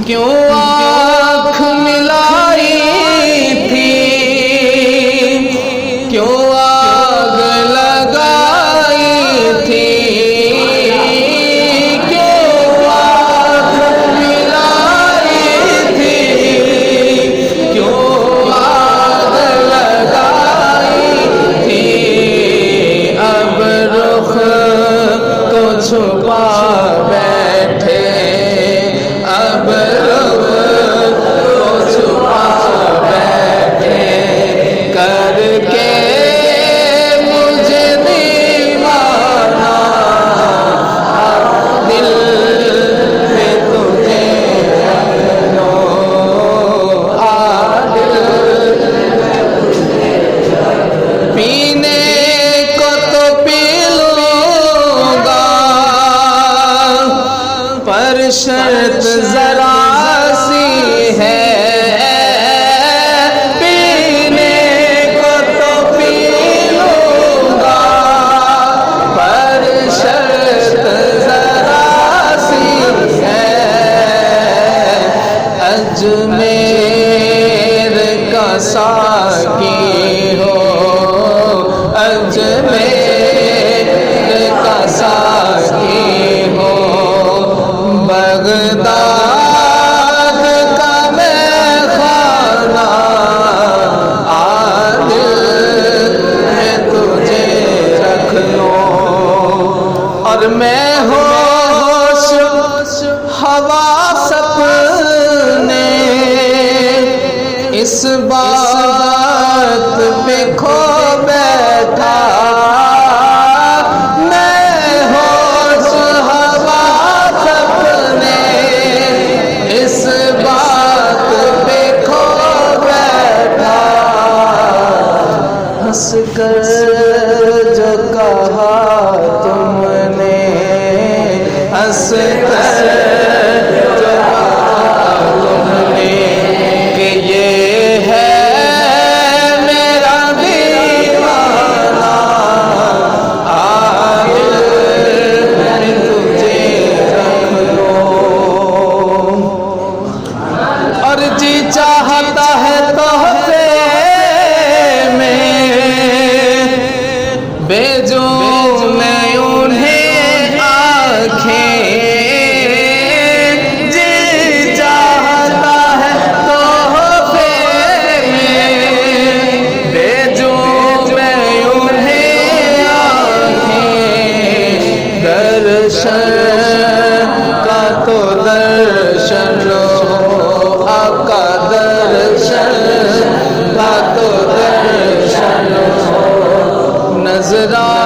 क्यों आँख मिलाई थी, क्यों आग लगाई थी, क्यों आँख मिलाई थी, क्यों आग लगाई थी। अब रुख को छुपा बैठे, अब रुख को छुपा बैठे, करके मुझे दीवाना, दिल में तुझे रख लो, दिल पीने को तो पी लूंगा, पर शर्त जरा सी है, पीने को तो पी लूंगा, पर शर्त जरा सी है। अजमेर का साकी हो, अजमेर का साकी हो, बगदाद का मैं खाना, दिल में तुझे रख लो। और मैं होश हवा सपने, इस बात पे खो बैठा, मैं होश हवा सपने, इस बात पे खो बैठा। हंस कर जो कहा तुमने, हंस कर जो कहा तुमने, कि ये है मेरा दीवाना, दिल में तुझे रख लो। और जी चाहता है तोहफे में भेजो मैं उन्हें आँखें, जी चाहता है तोहफे में भेजो मैं उन्हें आँखें, दर्शन का तो दर्शन लो, आपका दर्शन का तो दर्शन लो, नजरा